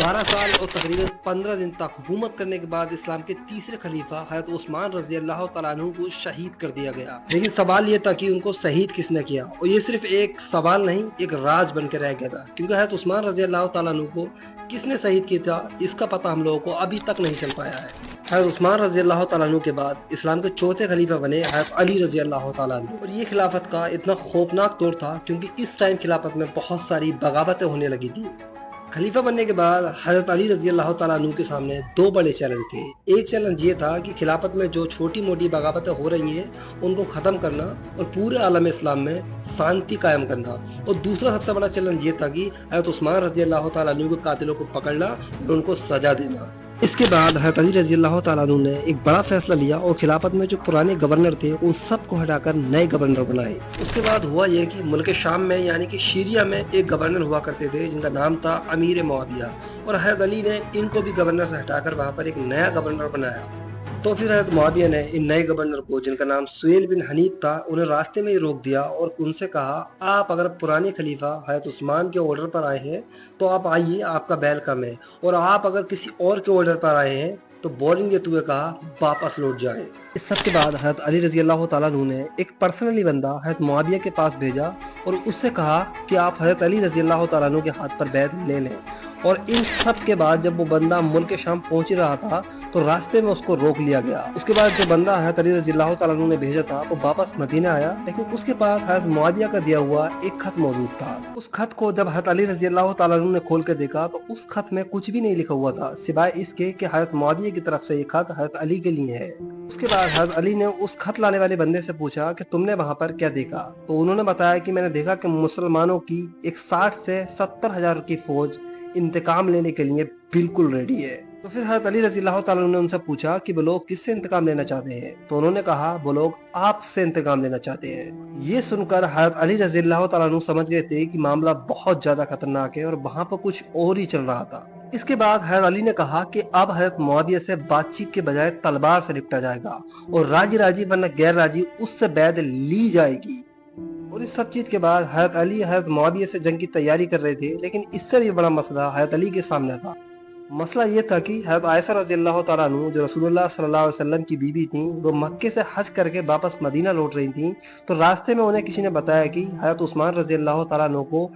12 साल और तकरीबन 15 दिन तक हुकूमत करने के बाद इस्लाम के तीसरे खलीफा हज़रत उस्मान रज़ी अल्लाह तआला अन्हु को शहीद कर दिया गया। लेकिन सवाल ये था कि उनको शहीद किसने किया, और ये सिर्फ एक सवाल नहीं, एक राज बन के रह गया था, क्योंकि हज़रत उस्मान रज़ी अल्लाह तआला अन्हु को किसने शहीद किया था इसका पता हम लोगों को अभी तक नहीं चल पाया है। हज़रत उस्मान रज़ी अल्लाह तआला अन्हु के बाद इस्लाम के चौथे खलीफा बने हज़रत अली रज़ी अल्लाह तआला अन्हु, और ये खिलाफत का इतना खौफनाक दौर था क्योंकि इस टाइम खिलाफत में बहुत सारी बगावतें होने लगी थी। खलीफा बनने के बाद हज़रत अली रज़ी अल्लाह तआला अन्हु के सामने दो बड़े चैलेंज थे। एक चैलेंज ये था कि खिलाफत में जो छोटी मोटी बगावतें हो रही हैं उनको ख़त्म करना और पूरे आलम इस्लाम में शांति कायम करना, और दूसरा सबसे बड़ा चैलेंज ये था कि हज़रत उस्मान रज़ी अल्लाह तआला अन्हु के कातिलों को पकड़ना और उनको सजा देना। इसके बाद हज़रत अली रज़ी अल्लाह तआला अन्हु ने एक बड़ा फैसला लिया और खिलाफत में जो पुराने गवर्नर थे उन सब को हटाकर नए गवर्नर बनाए। उसके बाद हुआ ये कि मुल्क शाम में यानी कि सीरिया में एक गवर्नर हुआ करते थे जिनका नाम था अमीर मुआविया, और हज़रत अली ने इनको भी गवर्नर से हटाकर वहाँ पर एक नया गवर्नर बनाया। तो फिर हज़रत मुआविया ने इन नए गवर्नर को, जिनका नाम सुहेल बिन हनीफ था, उन्हें रास्ते में ही रोक दिया और उनसे कहा, आप अगर पुराने खलीफा हज़रत उस्मान के ऑर्डर पर आए हैं तो आप आइए, आपका बैल कम है, और आप अगर किसी और के ऑर्डर पर आए हैं तो बोरिंग देते हुए कहा वापस लौट जाए। इस सब के बाद हज़रत अली रज़ी अल्लाह तआला अन्हु ने एक पर्सनली बंदा हज़रत मुआविया के पास भेजा और उससे कहा कि आप हज़रत अली रज़ी अल्लाह तआला अन्हु के हाथ पर बैत ले लें। और इन सब के बाद जब वो बंदा मुल्क शाम पहुंच रहा था तो रास्ते में उसको रोक लिया गया। उसके बाद जो बंदा हज़रत अली रज़ी अल्लाह तआला अन्हु ने भेजा था वो वापस मदीना आया, लेकिन उसके पास हज़रत मुआविया का दिया हुआ एक खत मौजूद था। उस खत को जब हज़रत अली रज़ी अल्लाह तआला अन्हु ने खोल के देखा तो उस खत में कुछ भी नहीं लिखा हुआ था सिवाय इसके कि हज़रत मुआविया की तरफ से ये खत हज़रत अली के लिए है। उसके बाद हज़रत अली ने उस खत लाने वाले बंदे से पूछा कि तुमने वहाँ पर क्या देखा, तो उन्होंने बताया कि मैंने देखा कि मुसलमानों की एक 60 से 70 हजार की फौज इंतकाम लेने के लिए बिल्कुल रेडी है। तो फिर हज़रत अली रज़ी अल्लाह तआला अन्हु ने उनसे पूछा कि वो लोग किससे इंतकाम लेना चाहते हैं, तो उन्होंने कहा वो लोग आपसे इंतकाम लेना चाहते हैं। ये सुनकर हज़रत अली रज़ी अल्लाह तआला अन्हु समझ गए थे कि मामला बहुत ज्यादा खतरनाक है और वहाँ पर कुछ और ही चल रहा था। इसके बाद हज़रत अली ने कहा कि अब हज़रत मुआविया से बातचीत के बजाय तलवार से निपटा जाएगा, और राजी राजी वरना गैर राजी उससे बैत ली जाएगी। और इस सब चीज के बाद हज़रत अली हज़रत मुआविया से जंग की तैयारी कर रहे थे, लेकिन इससे भी बड़ा मसला हज़रत अली के सामने था। मसला ये था कि हज़रत आयशा रज़ी अल्लाह तआला अन्हु जो रसूलुल्लाह सल्लल्लाहु अलैहि वसल्लम की बीवी थी, वो मक्के से हज करके वापस मदीना लौट रही थी। तो रास्ते में उन्हें किसी ने बताया कि हज़रत उस्मान रज़ी अल्लाह तआला अन्हु को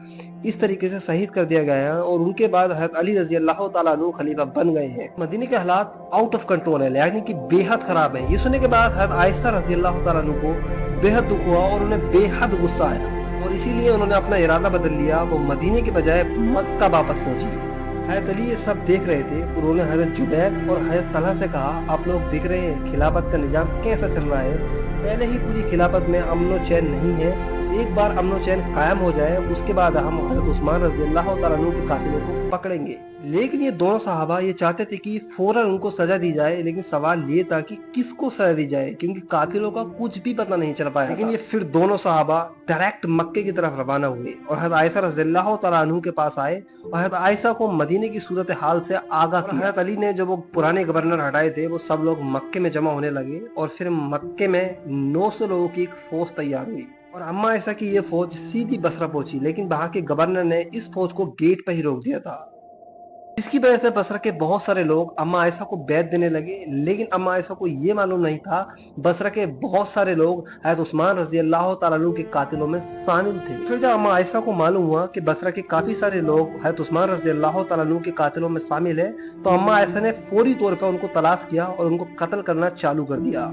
इस तरीके से शहीद कर दिया गया है और उनके बाद हज़रत अली रज़ी अल्लाह तआला अन्हु खलीफा बन गए हैं। मदीने के हालात आउट ऑफ कंट्रोल है, यानी कि बेहद खराब है। ये सुनने के बाद हज़रत आयशा रज़ी अल्लाह तआला अन्हु को बेहद दुख हुआ और उन्हें बेहद गुस्सा आया, और इसीलिए उन्होंने अपना इरादा बदल लिया। वो मदीने के बजाय मक्का वापस पहुंची। हज़रत अली ये सब देख रहे थे। उन्होंने हज़रत जुबैर और हज़रत तलहा से कहा, आप लोग देख रहे हैं खिलाफत का निजाम कैसा चल रहा है, पहले ही पूरी खिलाफत में अमन और चैन नहीं है, एक बार अमन और चैन कायम हो जाए उसके बाद हम हज़रत उस्मान रज़ी अल्लाह तआला अन्हु के कातिलों को पकड़ेंगे। लेकिन ये दोनों सहाबा ये चाहते थे कि फौरन उनको सजा दी जाए, लेकिन सवाल ये था कि किसको सजा दी जाए, क्योंकि कातिलों का कुछ भी पता नहीं चल पाया। लेकिन ये फिर दोनों सहाबा डायरेक्ट मक्के की तरफ रवाना हुए और हज़रत आयशा रज़ी अल्लाह तआला अन्हु के पास आए और हज़रत आयशा को मदीने की सूरत हाल से आगाह किया। हज़रत अली ने जो वो पुराने गवर्नर हटाए थे वो सब लोग मक्के में जमा होने लगे, और फिर मक्के में 900 लोगों की एक फौज तैयार हुई और अम्मा आयशा की ये फौज सीधी बसरा पहुंची। लेकिन वहां के गवर्नर ने इस फौज को गेट पर ही रोक दिया था, इसकी वजह से बसरा के बहुत सारे लोग अम्मा आयशा को बैत देने लगे। लेकिन अम्मा आयशा को ये मालूम नहीं था बसरा के बहुत सारे लोग हज़रत उस्मान रज़ी अल्लाह तआला अन्हु के कातिलों में शामिल थे। फिर जब अम्मा आयशा को मालूम हुआ कि बसरा के काफी सारे लोग हज़रत उस्मान रज़ी अल्लाह तआला अन्हु के कातिलों में शामिल है, तो अम्मा आयशा ने फौरी तौर पर उनको तलाश किया और उनको कत्ल करना चालू कर दिया।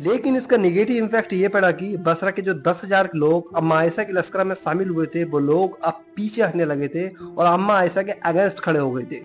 लेकिन इसका निगेटिव इम्पैक्ट ये पड़ा कि बसरा के जो 10,000 लोग अम्मा आयशा के लश्कर में शामिल हुए थे वो लोग अब पीछे हटने लगे थे और अम्मा आयशा के अगेंस्ट खड़े हो गए थे।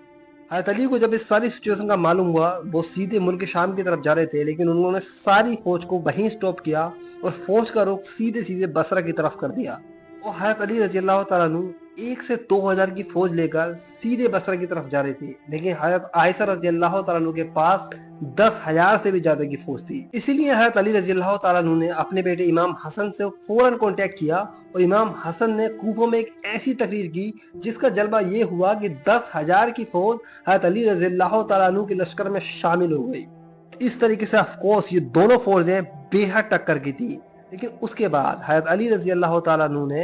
हज़रत अली को जब इस सारी सिचुएशन का मालूम हुआ वो सीधे मुल्क शाम की तरफ जा रहे थे, लेकिन उन्होंने सारी फौज को वहीं स्टॉप किया और फौज का रुख सीधे सीधे बसरा की तरफ कर दिया। और हज़रत अली रज़ी अल्लाह तआला अन्हु 1 से 2,000 की फौज लेकर सीधे बसरा की तरफ जा रहे थे, लेकिन हज़रत आयशा रज़ी अल्लाह तआला अन्हु के पास 10,000 से भी ज्यादा की फौज थी। इसीलिए हज़रत अली रज़ी अल्लाह तआला अन्हु ने अपने बेटे इमाम हसन से फौरन कांटेक्ट किया और इमाम हसन ने कूफा में एक ऐसी तकरीर की जिसका जलवा ये हुआ कि 10,000 की फौज हज़रत अली रज़ी अल्लाह तआला अन्हु के लश्कर में शामिल हो गई। इस तरीके से ऑफकोर्स ये दोनों फौजें बेहद टक्कर की थी। लेकिन उसके बाद हज़रत अली रज़ी अल्लाह तआला अन्हु ने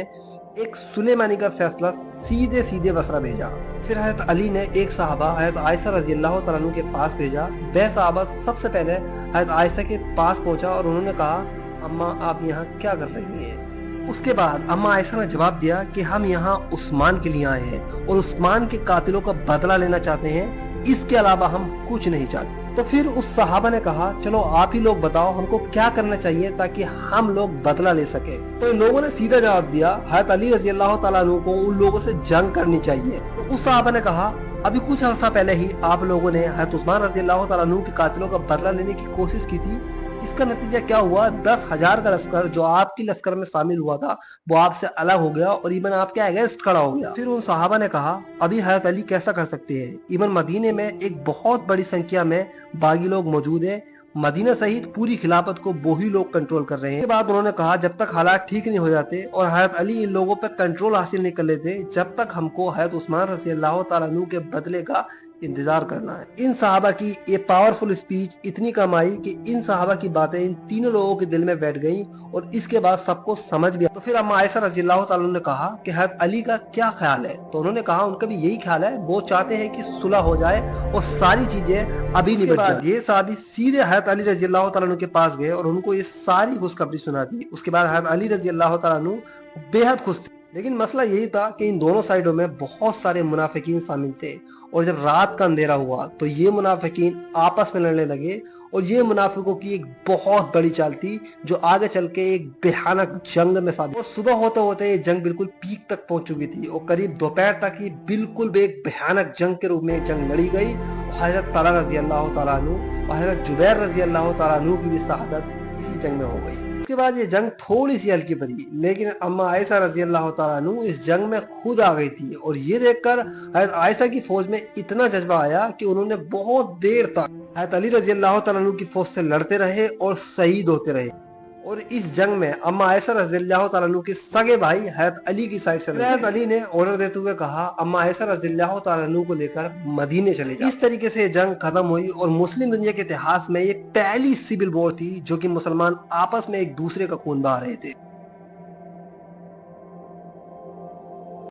एक सुलेमानी का फैसला सीधे सीधे बसरा भेजा। फिर हज़रत अली ने एक सहाबा हज़रत आयशा रज़ी अल्लाह तआला अन्हा के पास भेजा। वह सहाबा सबसे पहले हज़रत आयशा के पास पहुंचा और उन्होंने कहा, अम्मा आप यहाँ क्या कर रही हैं? उसके बाद अम्मा आयशा ने जवाब दिया कि हम यहाँ उस्मान के लिए आए हैं और उस्मान के कातिलों का बदला लेना चाहते हैं, इसके अलावा हम कुछ नहीं चाहते। तो फिर उस सहाबा ने कहा, चलो आप ही लोग बताओ हमको क्या करना चाहिए ताकि हम लोग बदला ले सके। तो इन लोगों ने सीधा जवाब दिया, हज़रत अली रज़ी अल्लाह तआला अन्हु को उन लोगों से जंग करनी चाहिए। तो उस सहाबा ने कहा, अभी कुछ अर्सा पहले ही आप लोगों ने हज़रत उस्मान रज़ी अल्लाह तआला अन्हु के कातिलों का बदला लेने की कोशिश की थी, इसका नतीजा क्या हुआ? 10,000 का लश्कर जो आपकी लश्कर में शामिल हुआ था वो आपसे अलग हो गया और इबन आपके अगेंस्ट खड़ा हो गया। फिर उन सहाबा ने कहा, अभी हज़रत अली कैसा कर सकते हैं? इबन मदीने में एक बहुत बड़ी संख्या में बागी लोग मौजूद है, मदीना सहित पूरी खिलाफत को वो ही लोग कंट्रोल कर रहे हैं। इसके बाद उन्होंने कहा, जब तक हालात ठीक नहीं हो जाते और हज़रत अली इन लोगों पर कंट्रोल हासिल नहीं कर लेते, जब तक हमको हज़रत उस्मान रज़ी अल्लाह तआला अन्हु के बदले का इंतजार करना है। इन सहाबा की ये पावरफुल स्पीच इतनी कम आई कि इन सहाबा की बातें इन तीनों लोगों के दिल में बैठ गईं और इसके बाद सबको समझ भी आया। तो फिर अम्मा आयशा रज़ी अल्लाह तआला अन्हा ने कहा कि हज़रत अली का क्या ख्याल है? तो उन्होंने कहा उनका भी यही ख्याल है, वो चाहते हैं कि सुलह हो जाए और सारी चीजें अभी निपट जाए। ये साहबी सीधे हज़रत अली रज़ी अल्लाह तआला अन्हु के पास गए और उनको ये सारी खुशखबरी सुना दी। उसके बाद हज़रत अली रज़ी अल्लाह तआला अन्हु बेहद खुश थे। लेकिन मसला यही था कि इन दोनों साइडों में बहुत सारे मुनाफिकीन शामिल थे और जब रात का अंधेरा हुआ तो ये मुनाफिकीन आपस में लड़ने लगे और ये मुनाफिकों की एक बहुत बड़ी चाल थी जो आगे चल के एक भयानक जंग में साबित। और सुबह होते होते ये जंग बिल्कुल पीक तक पहुंच चुकी थी और करीब दोपहर तक ही बिल्कुल एक भयानक जंग के रूप में जंग लड़ी गई। हज़रत तलहा रज़ी अल्लाह तआला अन्हु और हज़रत जुबैर रज़ी अल्लाह तआला अन्हु की भी शहादत इसी जंग में हो गई। उसके बाद ये जंग थोड़ी सी हल्की पड़ी, लेकिन अम्मा आयशा रज़ी अल्लाह तआला अन्हु इस जंग में खुद आ गई थी और ये देखकर हज़रत आयशा की फौज में इतना जज्बा आया कि उन्होंने बहुत देर तक हज़रत अली रज़ी अल्लाह तआला अन्हु की फौज से लड़ते रहे और शहीद होते रहे। और इस जंग में अम्मा आयशा रज़ी अल्लाह तआला अन्हु के सगे भाई हज़रत अली की साइड से लड़े। हज़रत अली ने ऑर्डर देते हुए कहा, अम्मा आयशा रज़ी अल्लाह तआला अन्हु को लेकर मदीने चले जाओ। इस तरीके से जंग खत्म हुई और मुस्लिम दुनिया के इतिहास में ये पहली सिविल वॉर थी जो कि मुसलमान आपस में एक दूसरे का खून बहा रहे थे।